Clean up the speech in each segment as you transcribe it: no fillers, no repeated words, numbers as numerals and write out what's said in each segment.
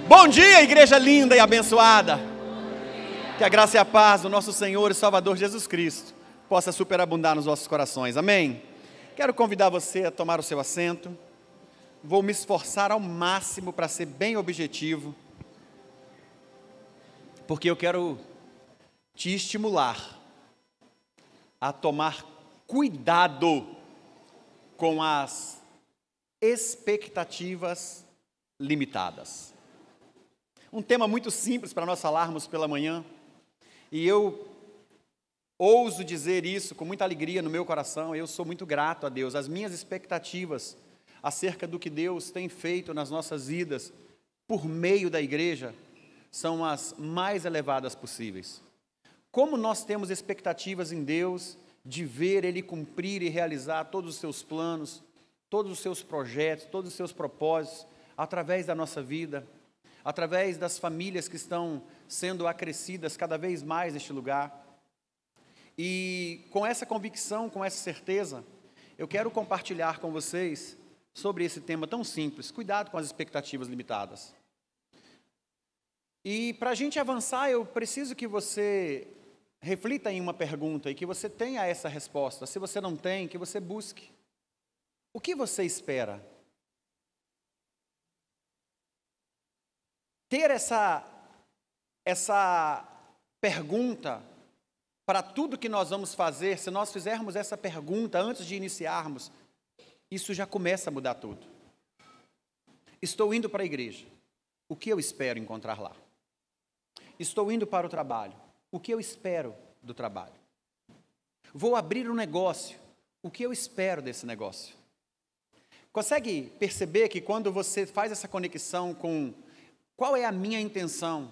Bom dia, igreja linda e abençoada. Que a graça e a paz do nosso Senhor e Salvador Jesus Cristo possa superabundar nos vossos corações. Amém? Quero convidar você a tomar o seu assento. Vou me esforçar ao máximo para ser bem objetivo, porque eu quero te estimular a tomar cuidado com as expectativas limitadas. Um tema muito simples para nós falarmos pela manhã, e eu ouso dizer isso com muita alegria no meu coração. Eu sou muito grato a Deus. As minhas expectativas acerca do que Deus tem feito nas nossas vidas por meio da igreja são as mais elevadas possíveis. Como nós temos expectativas em Deus de ver Ele cumprir e realizar todos os seus planos, todos os seus projetos, todos os seus propósitos, através da nossa vida, através das famílias que estão sendo acrescidas cada vez mais neste lugar. E com essa convicção, com essa certeza, eu quero compartilhar com vocês sobre esse tema tão simples: cuidado com as expectativas limitadas. E para a gente avançar, eu preciso que você reflita em uma pergunta e que você tenha essa resposta. Se você não tem, que você busque. O que você espera? Ter essa pergunta para tudo que nós vamos fazer, se nós fizermos essa pergunta antes de iniciarmos, isso já começa a mudar tudo. Estou indo para a igreja, o que eu espero encontrar lá? Estou indo para o trabalho, o que eu espero do trabalho? Vou abrir um negócio, o que eu espero desse negócio? Consegue perceber que quando você faz essa conexão com qual é a minha intenção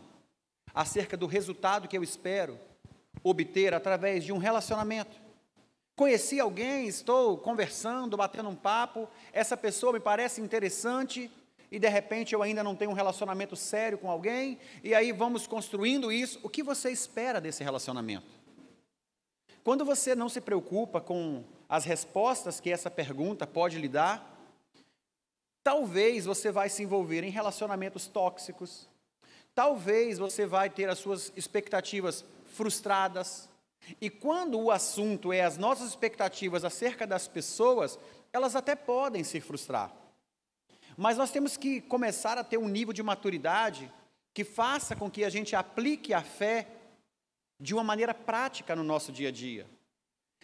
acerca do resultado que eu espero obter através de um relacionamento? Conheci alguém, estou conversando, batendo um papo, essa pessoa me parece interessante e de repente eu ainda não tenho um relacionamento sério com alguém, e aí vamos construindo isso. O que você espera desse relacionamento? Quando você não se preocupa com as respostas que essa pergunta pode lhe dar, talvez você vai se envolver em relacionamentos tóxicos, talvez você vai ter as suas expectativas frustradas, e quando o assunto é as nossas expectativas acerca das pessoas, elas até podem se frustrar. Mas nós temos que começar a ter um nível de maturidade que faça com que a gente aplique a fé de uma maneira prática no nosso dia a dia.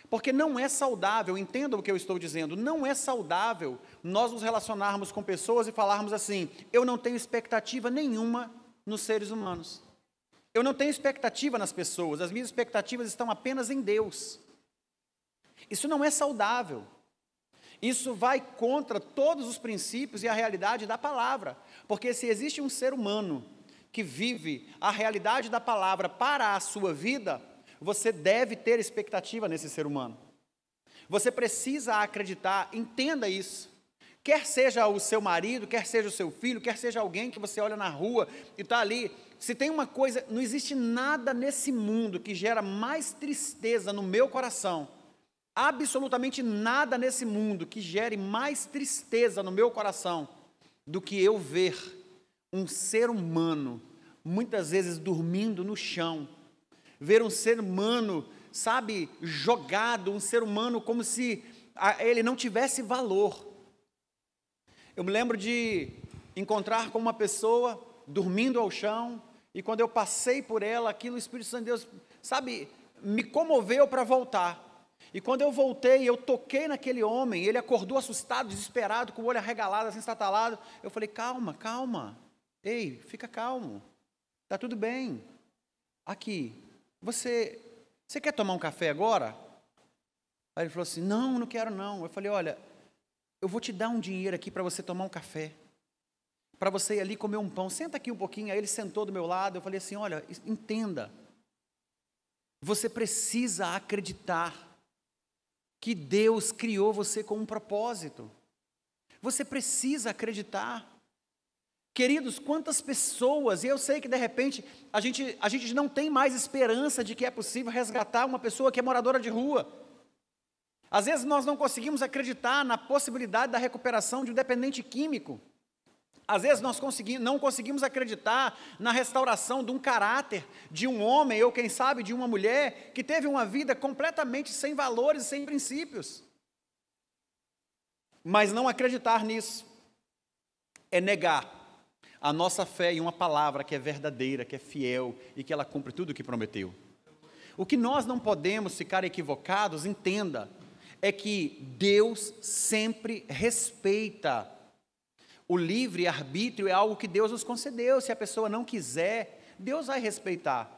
Porque não é saudável, entendam o que eu estou dizendo, não é saudável nós nos relacionarmos com pessoas e falarmos assim: eu não tenho expectativa nenhuma nos seres humanos. Eu não tenho expectativa nas pessoas, as minhas expectativas estão apenas em Deus. Isso não é saudável. Isso vai contra todos os princípios e a realidade da palavra. Porque se existe um ser humano que vive a realidade da palavra para a sua vida, você deve ter expectativa nesse ser humano. Você precisa acreditar, entenda isso. Quer seja o seu marido, quer seja o seu filho, quer seja alguém que você olha na rua e está ali. Se tem uma coisa, não existe nada nesse mundo que gera mais tristeza no meu coração, absolutamente nada nesse mundo que gere mais tristeza no meu coração do que eu ver um ser humano, muitas vezes dormindo no chão, ver um ser humano, sabe, jogado, um ser humano como se ele não tivesse valor. Eu me lembro de encontrar com uma pessoa dormindo ao chão, e quando eu passei por ela, aquilo, o Espírito Santo de Deus, sabe, me comoveu para voltar. E quando eu voltei, eu toquei naquele homem, ele acordou assustado, desesperado, com o olho arregalado, assim, estatalado. Eu falei: calma, calma, ei, fica calmo, está tudo bem. Aqui, você quer tomar um café agora? Aí ele falou assim: não quero não. Eu falei: olha, eu vou te dar um dinheiro aqui para você tomar um café, para você ir ali comer um pão, senta aqui um pouquinho. Aí ele sentou do meu lado, eu falei assim: olha, entenda, você precisa acreditar que Deus criou você com um propósito. Você precisa acreditar. Queridos, quantas pessoas, e eu sei que de repente a gente não tem mais esperança de que é possível resgatar uma pessoa que é moradora de rua. Às vezes nós não conseguimos acreditar na possibilidade da recuperação de um dependente químico. Às vezes nós não conseguimos acreditar na restauração de um caráter de um homem ou, quem sabe, de uma mulher que teve uma vida completamente sem valores e sem princípios. Mas não acreditar nisso é negar a nossa fé em uma palavra que é verdadeira, que é fiel e que ela cumpre tudo o que prometeu. O que nós não podemos ficar equivocados, entenda, é que Deus sempre respeita. O livre-arbítrio é algo que Deus nos concedeu. Se a pessoa não quiser, Deus vai respeitar.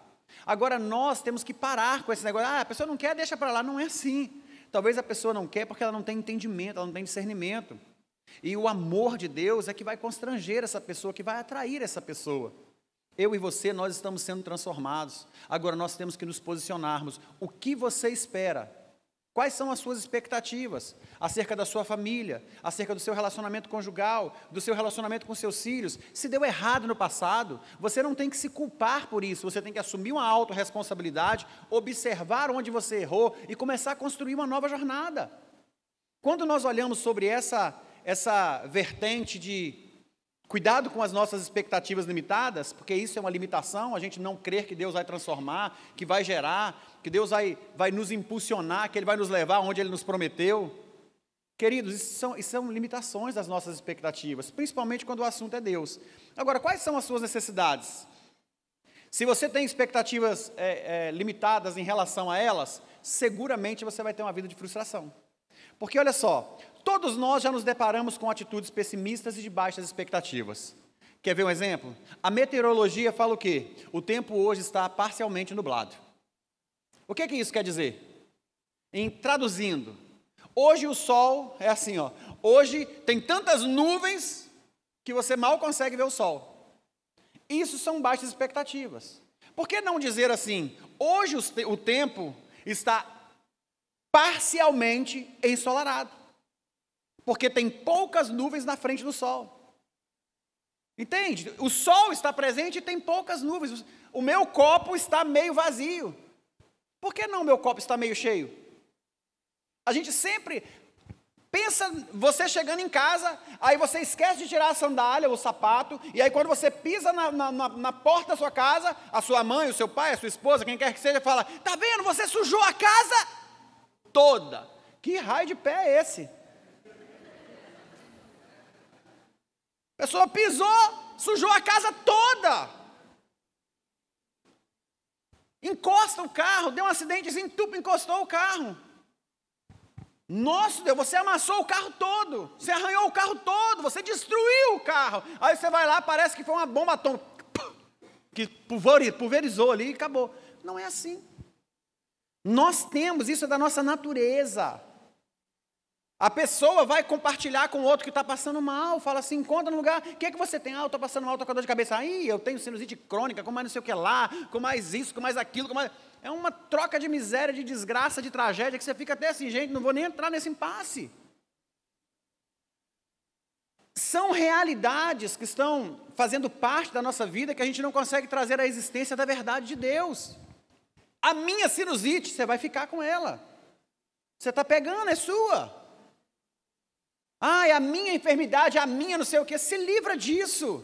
Agora, nós temos que parar com esse negócio. A pessoa não quer, deixa para lá. Não é assim. Talvez a pessoa não quer porque ela não tem entendimento, ela não tem discernimento. E o amor de Deus é que vai constranger essa pessoa, que vai atrair essa pessoa. Eu e você, nós estamos sendo transformados. Agora, nós temos que nos posicionarmos. O que você espera? Quais são as suas expectativas acerca da sua família, acerca do seu relacionamento conjugal, do seu relacionamento com seus filhos? Se deu errado no passado, você não tem que se culpar por isso, você tem que assumir uma autorresponsabilidade, observar onde você errou e começar a construir uma nova jornada. Quando nós olhamos sobre essa vertente de cuidado com as nossas expectativas limitadas, porque isso é uma limitação, a gente não crer que Deus vai transformar, que vai gerar, que Deus vai nos impulsionar, que Ele vai nos levar onde Ele nos prometeu. Queridos, isso são limitações das nossas expectativas, principalmente quando o assunto é Deus. Agora, quais são as suas necessidades? Se você tem expectativas limitadas em relação a elas, seguramente você vai ter uma vida de frustração. Porque olha só, todos nós já nos deparamos com atitudes pessimistas e de baixas expectativas. Quer ver um exemplo? A meteorologia fala o quê? O tempo hoje está parcialmente nublado. O que isso quer dizer? Traduzindo, hoje o sol é assim, ó. Hoje tem tantas nuvens que você mal consegue ver o sol. Isso são baixas expectativas. Por que não dizer assim, hoje o tempo está parcialmente ensolarado? Porque tem poucas nuvens na frente do sol. Entende? O sol está presente e tem poucas nuvens. O meu copo está meio vazio. Por que não o meu copo está meio cheio? A gente sempre pensa, você chegando em casa, aí você esquece de tirar a sandália, o sapato, e aí quando você pisa na porta da sua casa, a sua mãe, o seu pai, a sua esposa, quem quer que seja, fala, tá vendo, você sujou a casa toda. Que raio de pé é esse? A pessoa pisou, sujou a casa toda. Encosta o carro, deu um acidentezinho, encostou o carro. Nossa Deus, você amassou o carro todo, você arranhou o carro todo, você destruiu o carro. Aí você vai lá, parece que foi uma bomba atômica, que pulverizou ali e acabou. Não é assim. Nós temos, isso é da nossa natureza. A pessoa vai compartilhar com o outro que está passando mal, fala assim, encontra no lugar, o que é que você tem? Eu estou passando mal, estou com dor de cabeça. Aí eu tenho sinusite crônica, com mais não sei o que lá, com mais isso, com mais aquilo, com mais... É uma troca de miséria, de desgraça, de tragédia, que você fica até assim, gente, não vou nem entrar nesse impasse. São realidades que estão fazendo parte da nossa vida, que a gente não consegue trazer à existência da verdade de Deus. A minha sinusite, você vai ficar com ela. Você está pegando, é sua. Ah, é a minha enfermidade, a minha não sei o que, se livra disso.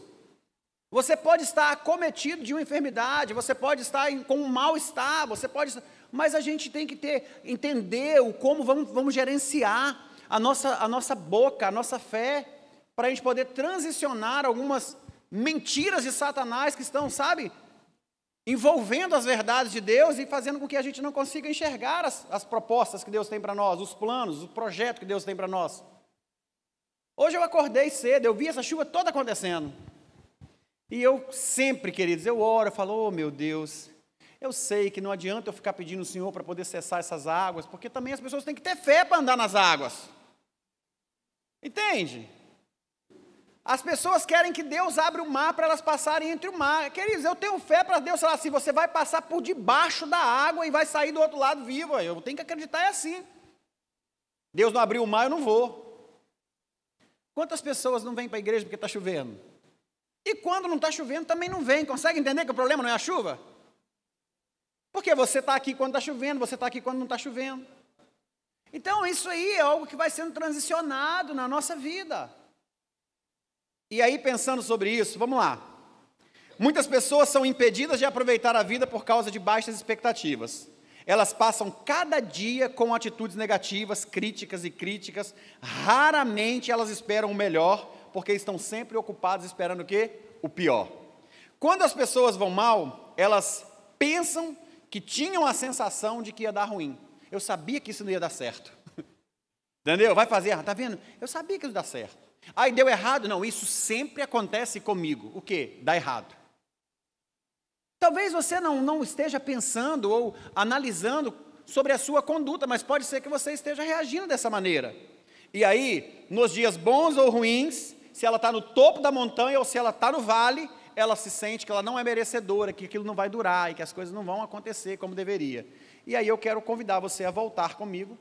Você pode estar acometido de uma enfermidade, você pode estar com um mal-estar, mas a gente tem que entender como vamos gerenciar a nossa boca, a nossa fé, para a gente poder transicionar algumas mentiras de Satanás que estão, sabe, envolvendo as verdades de Deus e fazendo com que a gente não consiga enxergar as propostas que Deus tem para nós, os planos, o projeto que Deus tem para nós. Hoje eu acordei cedo, eu vi essa chuva toda acontecendo. E eu sempre, queridos, eu oro, eu falo, oh meu Deus, eu sei que não adianta eu ficar pedindo ao Senhor para poder cessar essas águas, porque também as pessoas têm que ter fé para andar nas águas. Entende? As pessoas querem que Deus abra o mar para elas passarem entre o mar. Queridos, eu tenho fé para Deus falar assim, você vai passar por debaixo da água e vai sair do outro lado vivo. Eu tenho que acreditar, é assim. Deus não abriu o mar, eu não vou. Quantas pessoas não vêm para a igreja porque está chovendo? E quando não está chovendo, também não vem. Consegue entender que o problema não é a chuva? Porque você está aqui quando está chovendo, você está aqui quando não está chovendo. Então, isso aí é algo que vai sendo transicionado na nossa vida. E aí, pensando sobre isso, vamos lá. Muitas pessoas são impedidas de aproveitar a vida por causa de baixas expectativas. Elas passam cada dia com atitudes negativas, críticas. Raramente elas esperam o melhor, porque estão sempre ocupadas esperando o quê? O pior. Quando as pessoas vão mal, elas pensam que tinham a sensação de que ia dar ruim. Eu sabia que isso não ia dar certo. Entendeu? Vai fazer, tá vendo? Eu sabia que isso ia dar certo. Aí deu errado? Não, isso sempre acontece comigo. O quê? Dá errado. Talvez você não esteja pensando ou analisando sobre a sua conduta, mas pode ser que você esteja reagindo dessa maneira. E aí, nos dias bons ou ruins, se ela está no topo da montanha ou se ela está no vale, ela se sente que ela não é merecedora, que aquilo não vai durar e que as coisas não vão acontecer como deveria. E aí eu quero convidar você a voltar comigo,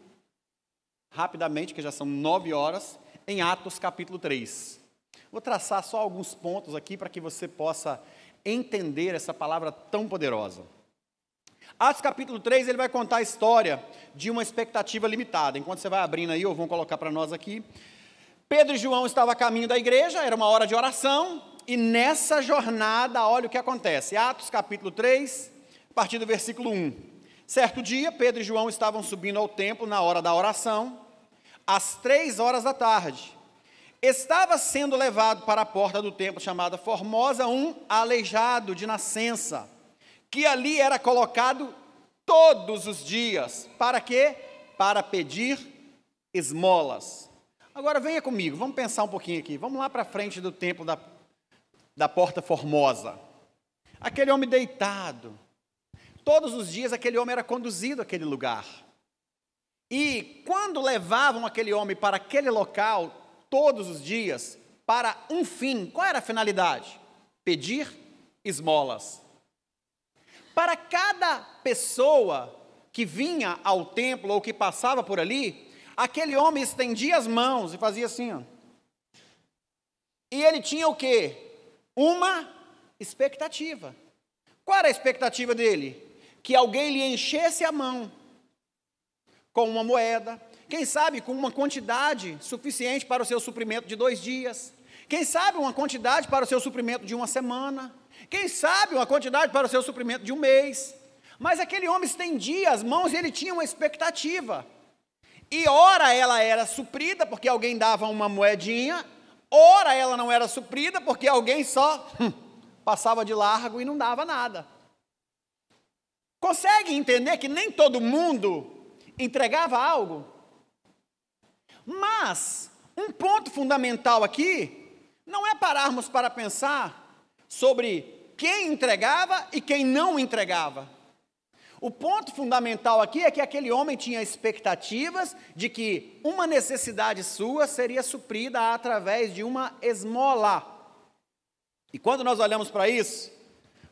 rapidamente, que já são 9 horas, em Atos capítulo 3. Vou traçar só alguns pontos aqui para que você possa entender essa palavra tão poderosa. Atos capítulo 3, ele vai contar a história de uma expectativa limitada. Enquanto você vai abrindo aí, ou vão colocar para nós aqui. Pedro e João estavam a caminho da igreja, era uma hora de oração, e nessa jornada, olha o que acontece. Atos capítulo 3, a partir do versículo 1. Certo dia, Pedro e João estavam subindo ao templo na hora da oração, às 3 horas da tarde. Estava sendo levado para a porta do templo chamada Formosa um aleijado de nascença, que ali era colocado todos os dias. Para quê? Para pedir esmolas. Agora venha comigo, vamos pensar um pouquinho aqui. Vamos lá para frente do templo da porta Formosa. Aquele homem deitado. Todos os dias aquele homem era conduzido àquele lugar. E quando levavam aquele homem para aquele local, todos os dias, para um fim. Qual era a finalidade? Pedir esmolas. Para cada pessoa que vinha ao templo ou que passava por ali, aquele homem estendia as mãos e fazia assim, ó. E ele tinha o quê? Uma expectativa. Qual era a expectativa dele? Que alguém lhe enchesse a mão com uma moeda, quem sabe com uma quantidade suficiente para o seu suprimento de 2 dias. Quem sabe uma quantidade para o seu suprimento de 1 semana. Quem sabe uma quantidade para o seu suprimento de 1 mês. Mas aquele homem estendia as mãos e ele tinha uma expectativa. E ora ela era suprida porque alguém dava uma moedinha, ora ela não era suprida porque alguém só passava de largo e não dava nada. Consegue entender que nem todo mundo entregava algo? Mas, um ponto fundamental aqui, não é pararmos para pensar sobre quem entregava e quem não entregava. O ponto fundamental aqui é que aquele homem tinha expectativas de que uma necessidade sua seria suprida através de uma esmola. E quando nós olhamos para isso,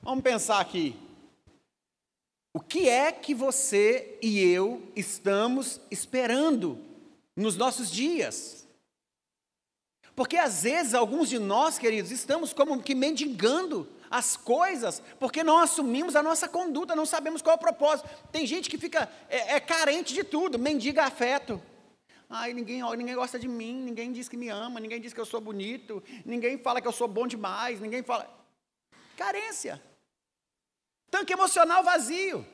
vamos pensar aqui. O que é que você e eu estamos esperando nos nossos dias? Porque às vezes alguns de nós, queridos, estamos como que mendigando as coisas, porque não assumimos a nossa conduta, não sabemos qual é o propósito. Tem gente que fica carente de tudo, mendiga afeto. Ai, ninguém gosta de mim, ninguém diz que me ama, ninguém diz que eu sou bonito, ninguém fala que eu sou bom demais, ninguém fala. Carência. Tanque emocional vazio.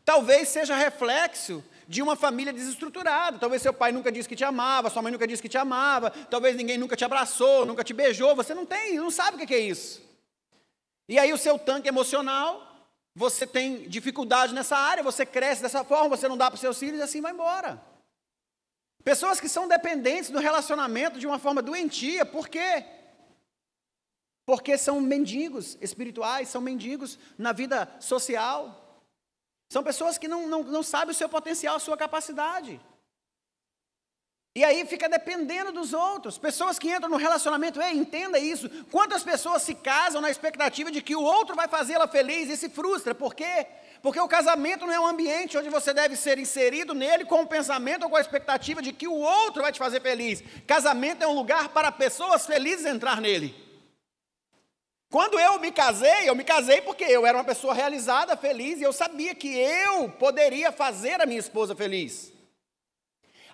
Talvez seja reflexo de uma família desestruturada. Talvez seu pai nunca disse que te amava, sua mãe nunca disse que te amava, talvez ninguém nunca te abraçou, nunca te beijou, você não sabe o que é isso. E aí o seu tanque emocional, você tem dificuldade nessa área, você cresce dessa forma, você não dá para os seus filhos e assim vai embora. Pessoas que são dependentes do relacionamento de uma forma doentia, por quê? Porque são mendigos espirituais, são mendigos na vida social. São pessoas que não sabem o seu potencial, a sua capacidade. E aí fica dependendo dos outros. Pessoas que entram no relacionamento, entenda isso. Quantas pessoas se casam na expectativa de que o outro vai fazê-la feliz e se frustra? Por quê? Porque o casamento não é um ambiente onde você deve ser inserido nele com o pensamento ou com a expectativa de que o outro vai te fazer feliz. Casamento é um lugar para pessoas felizes entrar nele. Quando eu me casei porque eu era uma pessoa realizada, feliz, e eu sabia que eu poderia fazer a minha esposa feliz.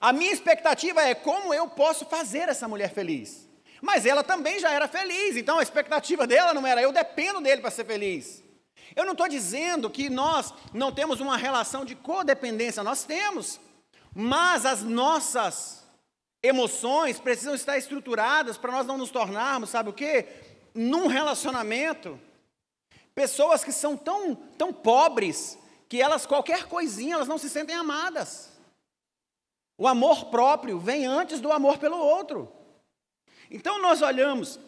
A minha expectativa é como eu posso fazer essa mulher feliz. Mas ela também já era feliz, então a expectativa dela não era, eu dependo dele para ser feliz. Eu não estou dizendo que nós não temos uma relação de codependência, nós temos, mas as nossas emoções precisam estar estruturadas para nós não nos tornarmos, sabe o quê? Num relacionamento, pessoas que são tão pobres, que elas, qualquer coisinha, elas não se sentem amadas. O amor próprio vem antes do amor pelo outro. Então nós olhamos,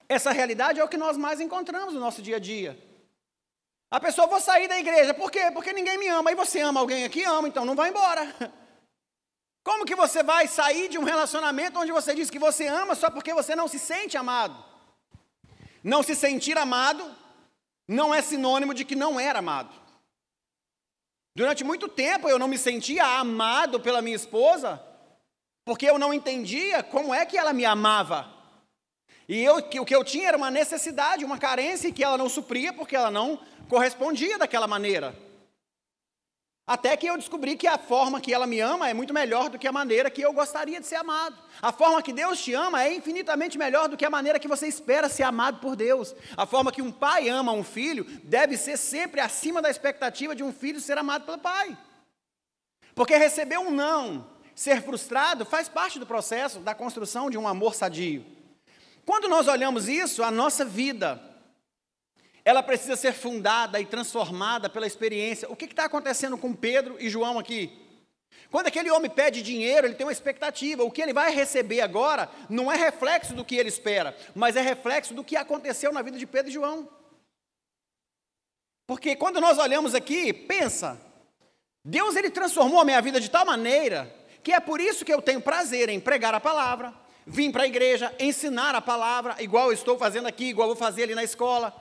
essa realidade é o que nós mais encontramos no nosso dia a dia. A pessoa, vou sair da igreja, por quê? Porque ninguém me ama. Aí você ama alguém aqui? Ama, então não vai embora. Como que você vai sair de um relacionamento onde você diz que você ama só porque você não se sente amado? Não se sentir amado não é sinônimo de que não era amado. Durante muito tempo eu não me sentia amado pela minha esposa, porque eu não entendia como é que ela me amava. E o que eu tinha era uma necessidade, uma carência que ela não supria, porque ela não correspondia daquela maneira. Até que eu descobri que a forma que ela me ama é muito melhor do que a maneira que eu gostaria de ser amado. A forma que Deus te ama é infinitamente melhor do que a maneira que você espera ser amado por Deus. A forma que um pai ama um filho deve ser sempre acima da expectativa de um filho ser amado pelo pai. Porque receber um não, ser frustrado, faz parte do processo da construção de um amor sadio. Quando nós olhamos isso, a nossa vida, ela precisa ser fundada e transformada pela experiência. O que está acontecendo com Pedro e João aqui? Quando aquele homem pede dinheiro, ele tem uma expectativa. O que ele vai receber agora não é reflexo do que ele espera, mas é reflexo do que aconteceu na vida de Pedro e João. Porque quando nós olhamos aqui, pensa, Deus ele transformou a minha vida de tal maneira que é por isso que eu tenho prazer em pregar a palavra, vir para a igreja, ensinar a palavra, igual eu estou fazendo aqui, igual eu vou fazer ali na escola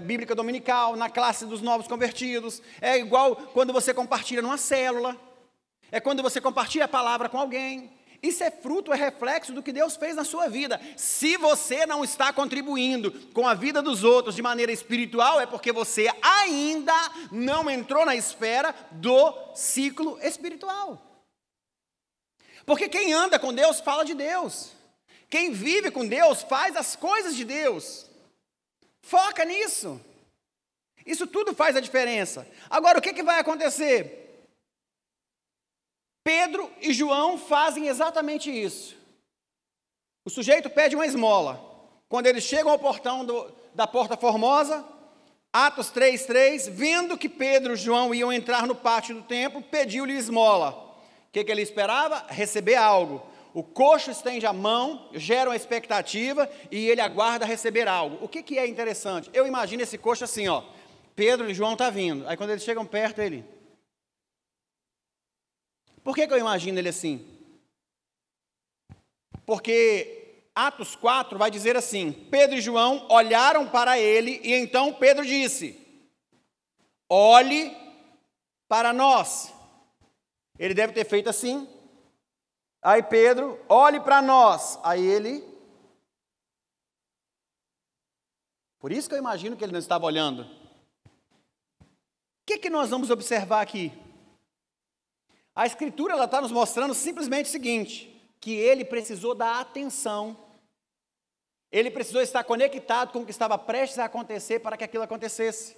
bíblica dominical, na classe dos novos convertidos, é igual quando você compartilha numa célula, é quando você compartilha a palavra com alguém. Isso é fruto, é reflexo do que Deus fez na sua vida. Se você não está contribuindo com a vida dos outros de maneira espiritual, é porque você ainda não entrou na esfera do ciclo espiritual. Porque quem anda com Deus fala de Deus. Quem vive com Deus faz as coisas de Deus. Foca nisso. Isso tudo faz a diferença. Agora, o que vai acontecer? Pedro e João fazem exatamente isso. O sujeito pede uma esmola. Quando eles chegam ao portão da Porta Formosa, Atos 3:3, vendo que Pedro e João iam entrar no pátio do templo, pediu-lhe esmola. O que ele esperava? Receber algo. O coxo estende a mão, gera uma expectativa e ele aguarda receber algo. O que é interessante? Eu imagino esse coxo assim, ó. Pedro e João estão vindo. Aí quando eles chegam perto, ele... Por que eu imagino ele assim? Porque Atos 4 vai dizer assim, Pedro e João olharam para ele e então Pedro disse, olhe para nós. Ele deve ter feito assim. Aí Pedro, olhe para nós. Aí ele... Por isso que eu imagino que ele não estava olhando. O que nós vamos observar aqui? A Escritura ela está nos mostrando simplesmente o seguinte, que ele precisou dar atenção. Ele precisou estar conectado com o que estava prestes a acontecer para que aquilo acontecesse.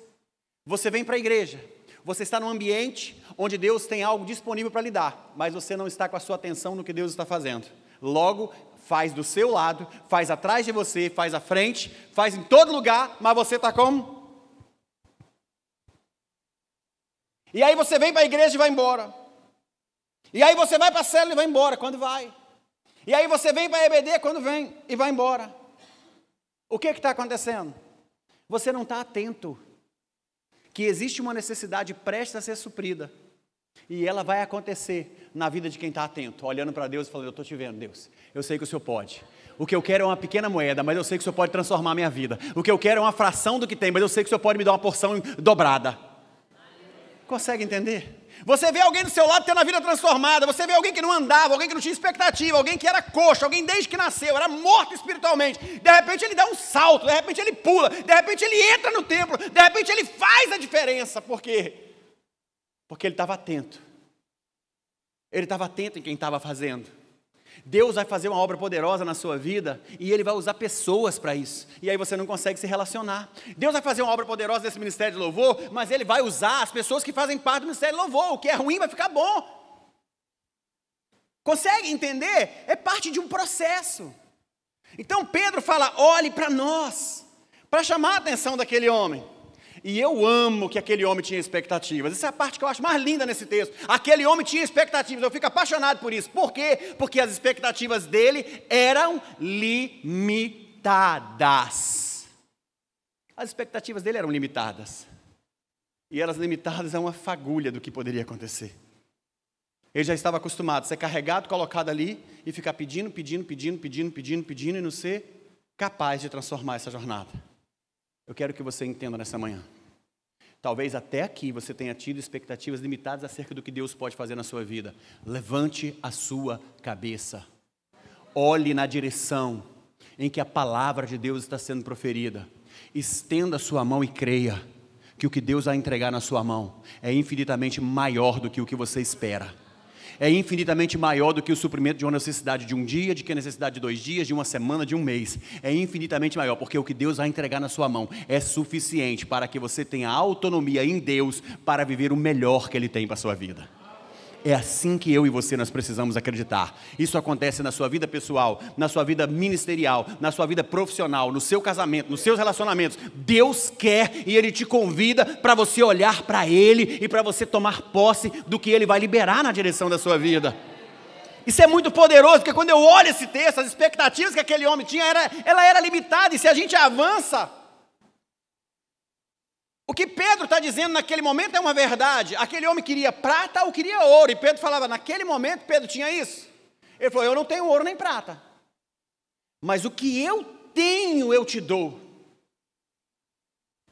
Você vem para a igreja. Você está num ambiente onde Deus tem algo disponível para lhe dar, mas você não está com a sua atenção no que Deus está fazendo. Logo, faz do seu lado, faz atrás de você, faz à frente, faz em todo lugar, mas você está como? E aí você vem para a igreja e vai embora. E aí você vai para a célula e vai embora, quando vai. E aí você vem para a EBD quando vem e vai embora. O que está acontecendo? Você não está atento. Que existe uma necessidade prestes a ser suprida. E ela vai acontecer na vida de quem está atento, olhando para Deus e falando, eu estou te vendo, Deus. Eu sei que o Senhor pode. O que eu quero é uma pequena moeda, mas eu sei que o Senhor pode transformar a minha vida. O que eu quero é uma fração do que tem, mas eu sei que o Senhor pode me dar uma porção dobrada. Consegue entender? Você vê alguém do seu lado tendo a vida transformada, você vê alguém que não andava, alguém que não tinha expectativa, alguém que era coxo, alguém desde que nasceu, era morto espiritualmente, de repente ele dá um salto, de repente ele pula, de repente ele entra no templo, de repente ele faz a diferença. Por quê? Porque ele estava atento. Ele estava atento em quem estava fazendo. Deus vai fazer uma obra poderosa na sua vida e Ele vai usar pessoas para isso. E aí você não consegue se relacionar. Deus vai fazer uma obra poderosa nesse ministério de louvor, mas Ele vai usar as pessoas que fazem parte do ministério de louvor. O que é ruim vai ficar bom. Consegue entender? É parte de um processo. Então Pedro fala, olhe para nós, para chamar a atenção daquele homem. E eu amo que aquele homem tinha expectativas. Essa é a parte que eu acho mais linda nesse texto. Aquele homem tinha expectativas, eu fico apaixonado por isso. Por quê? Porque as expectativas dele eram limitadas. As expectativas dele eram limitadas. E elas limitadas a uma fagulha do que poderia acontecer. Ele já estava acostumado a ser carregado, colocado ali e ficar pedindo e não ser capaz de transformar essa jornada. Eu quero que você entenda nessa manhã. Talvez até aqui você tenha tido expectativas limitadas acerca do que Deus pode fazer na sua vida. Levante a sua cabeça. Olhe na direção em que a palavra de Deus está sendo proferida. Estenda a sua mão e creia que o que Deus vai entregar na sua mão é infinitamente maior do que o que você espera. É infinitamente maior do que o suprimento de uma necessidade de um dia, de que a necessidade de 2 dias, de uma semana, de um mês. É infinitamente maior, porque o que Deus vai entregar na sua mão é suficiente para que você tenha autonomia em Deus para viver o melhor que Ele tem para a sua vida. É assim que eu e você nós precisamos acreditar. Isso acontece na sua vida pessoal, na sua vida ministerial, na sua vida profissional, no seu casamento, nos seus relacionamentos. Deus quer e Ele te convida para você olhar para Ele e para você tomar posse do que Ele vai liberar na direção da sua vida. Isso é muito poderoso, porque quando eu olho esse texto, as expectativas que aquele homem tinha, ela era limitada, e se a gente avança, o que Pedro está dizendo naquele momento é uma verdade. Aquele homem queria prata ou queria ouro. E Pedro falava, naquele momento Pedro tinha isso. Ele falou, eu não tenho ouro nem prata. Mas o que eu tenho eu te dou.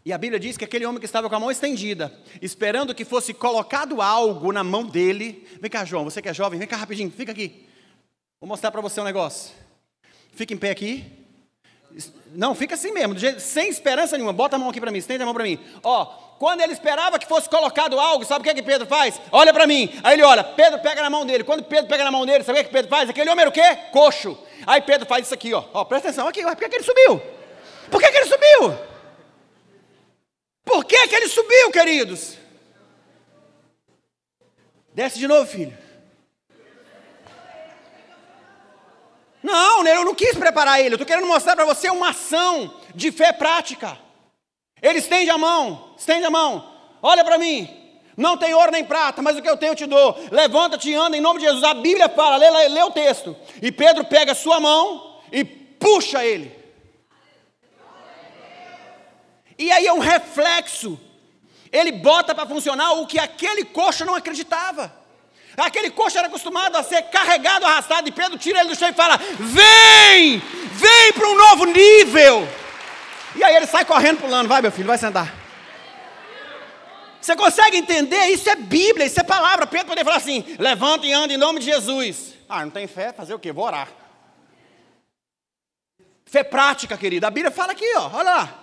E a Bíblia diz que aquele homem que estava com a mão estendida, esperando que fosse colocado algo na mão dele. Vem cá, João, você que é jovem, vem cá rapidinho, fica aqui. Vou mostrar para você um negócio. Fica em pé aqui. Não, fica assim mesmo, sem esperança nenhuma. Bota a mão aqui para mim, estende a mão para mim. Ó, quando ele esperava que fosse colocado algo, sabe o que Pedro faz? Olha para mim. Aí ele olha, Pedro pega na mão dele. Quando Pedro pega na mão dele, sabe o que Pedro faz? Aquele homem era o quê? Coxo. Aí Pedro faz isso aqui, ó, presta atenção aqui. Por que ele subiu? Por que ele subiu? Por que ele subiu, queridos? Desce de novo, filho. Não, eu não quis preparar ele, eu estou querendo mostrar para você uma ação de fé prática. Ele estende a mão, olha para mim, não tem ouro nem prata, mas o que eu tenho eu te dou, levanta-te e anda em nome de Jesus. A Bíblia fala, lê o texto, e Pedro pega a sua mão e puxa ele. E aí é um reflexo, ele bota para funcionar o que aquele coxo não acreditava. Aquele coxo era acostumado a ser carregado, arrastado, e Pedro tira ele do chão e fala, vem para um novo nível. E aí ele sai correndo, pulando, vai meu filho, vai sentar. Você consegue entender? Isso é Bíblia, isso é palavra. Pedro poderia falar assim, levanta e anda em nome de Jesus. Não tem fé, fazer o quê? Vou orar. Fé prática, querido, a Bíblia fala aqui, ó, olha lá.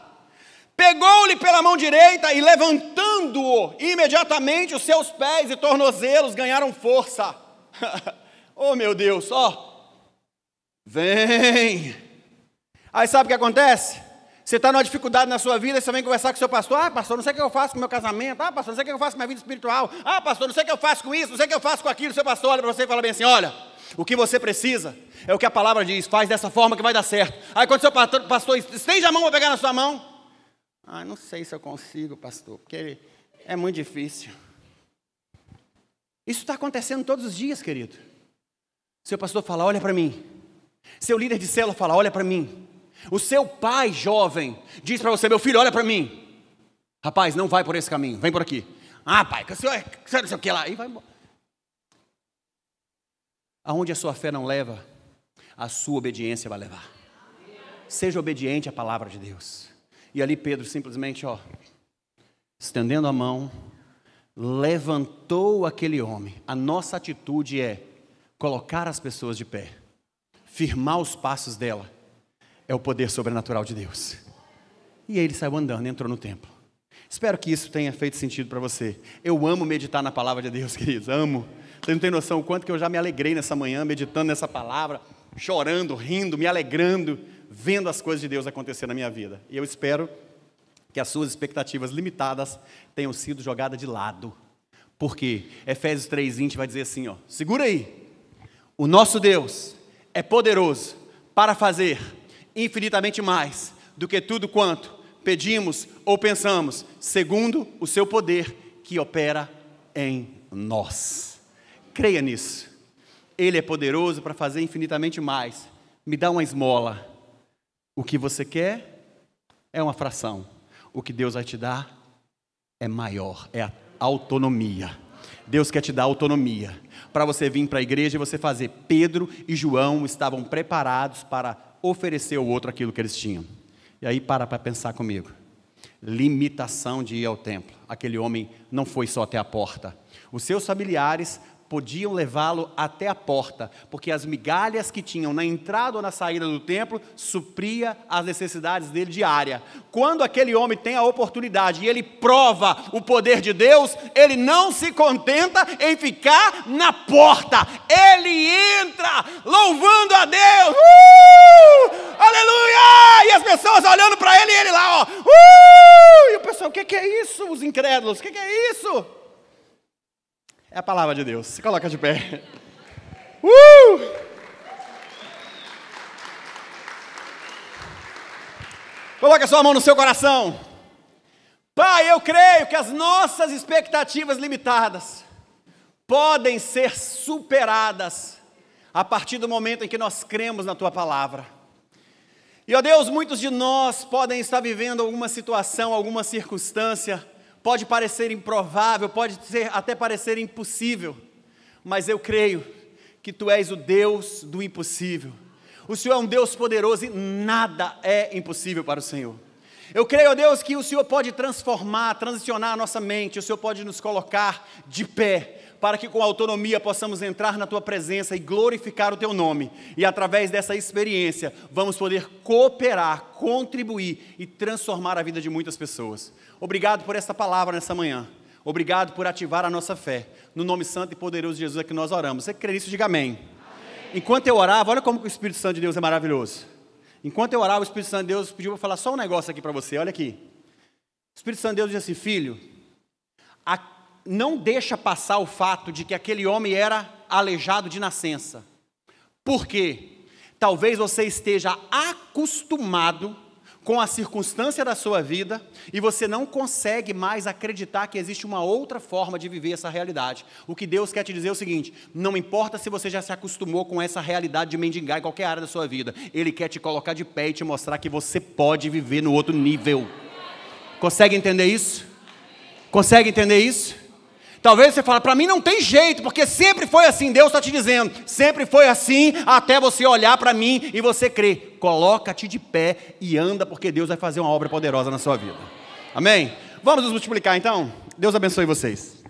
Pegou-lhe pela mão direita e levantando-o, imediatamente os seus pés e tornozelos ganharam força. Oh meu Deus, ó. Vem. Aí sabe o que acontece? Você está numa dificuldade na sua vida, você vem conversar com o seu pastor. Pastor, não sei o que eu faço com o meu casamento. Pastor, não sei o que eu faço com a minha vida espiritual. Pastor, não sei o que eu faço com isso, não sei o que eu faço com aquilo. O seu pastor olha para você e fala bem assim, olha, o que você precisa é o que a palavra diz, faz dessa forma que vai dar certo. Aí quando o seu pastor estende a mão para pegar na sua mão, não sei se eu consigo, pastor, porque é muito difícil. Isso está acontecendo todos os dias, querido. Seu pastor fala, olha para mim. Seu líder de célula fala, olha para mim. O seu pai jovem diz para você, meu filho, olha para mim. Rapaz, não vai por esse caminho, vem por aqui. Pai, que o senhor não sei o que lá. E vai embora. Aonde a sua fé não leva, a sua obediência vai levar. Seja obediente à palavra de Deus. E ali Pedro simplesmente, estendendo a mão, levantou aquele homem. A nossa atitude é colocar as pessoas de pé, firmar os passos dela. É o poder sobrenatural de Deus. E aí ele saiu andando, entrou no templo. Espero que isso tenha feito sentido para você. Eu amo meditar na palavra de Deus, queridos, amo. Você não tem noção o quanto que eu já me alegrei nessa manhã, meditando nessa palavra, chorando, rindo, me alegrando, vendo as coisas de Deus acontecer na minha vida. E eu espero que as suas expectativas limitadas tenham sido jogadas de lado. Porque Efésios 3:20 vai dizer assim, ó, segura aí. O nosso Deus é poderoso para fazer infinitamente mais do que tudo quanto pedimos ou pensamos, segundo o seu poder que opera em nós. Creia nisso. Ele é poderoso para fazer infinitamente mais. Me dá uma esmola. O que você quer é uma fração. O que Deus vai te dar é maior, é a autonomia. Deus quer te dar autonomia para você vir para a igreja e você fazer. Pedro e João estavam preparados para oferecer ao outro aquilo que eles tinham. E aí para pensar comigo. Limitação de ir ao templo. Aquele homem não foi só até a porta. Os seus familiares podiam levá-lo até a porta, porque as migalhas que tinham na entrada ou na saída do templo supria as necessidades dele diárias. Quando aquele homem tem a oportunidade e ele prova o poder de Deus, ele não se contenta em ficar na porta, ele entra louvando a Deus, aleluia, e as pessoas olhando para ele e ele lá, ó, e o pessoal, o que é isso? Os incrédulos, o que é isso? É a palavra de Deus. Se coloca de pé. Coloque a sua mão no seu coração. Pai, eu creio que as nossas expectativas limitadas podem ser superadas a partir do momento em que nós cremos na Tua palavra. E, ó Deus, muitos de nós podem estar vivendo alguma situação, alguma circunstância. Pode parecer improvável, pode até parecer impossível, mas eu creio que Tu és o Deus do impossível. O Senhor é um Deus poderoso e nada é impossível para o Senhor. Eu creio, ó Deus, que o Senhor pode transformar, transicionar a nossa mente, o Senhor pode nos colocar de pé, para que com autonomia possamos entrar na Tua presença e glorificar o Teu nome. E através dessa experiência, vamos poder cooperar, contribuir e transformar a vida de muitas pessoas. Obrigado por essa palavra nessa manhã. Obrigado por ativar a nossa fé. No nome santo e poderoso de Jesus é que nós oramos. Você crê nisso, diga amém. Enquanto eu orava, olha como o Espírito Santo de Deus é maravilhoso. Enquanto eu orava, o Espírito Santo de Deus pediu para falar só um negócio aqui para você, olha aqui. O Espírito Santo de Deus disse assim, filho, não deixa passar o fato de que aquele homem era aleijado de nascença. Por quê? Talvez você esteja acostumado com a circunstância da sua vida e você não consegue mais acreditar que existe uma outra forma de viver essa realidade. O que Deus quer te dizer é o seguinte, não importa se você já se acostumou com essa realidade de mendigar em qualquer área da sua vida, Ele quer te colocar de pé e te mostrar que você pode viver no outro nível. Consegue entender isso? Consegue entender isso? Talvez você fale, para mim não tem jeito, porque sempre foi assim, Deus está te dizendo, sempre foi assim, até você olhar para mim e você crer. Coloca-te de pé e anda, porque Deus vai fazer uma obra poderosa na sua vida. Amém? Vamos nos multiplicar então? Deus abençoe vocês.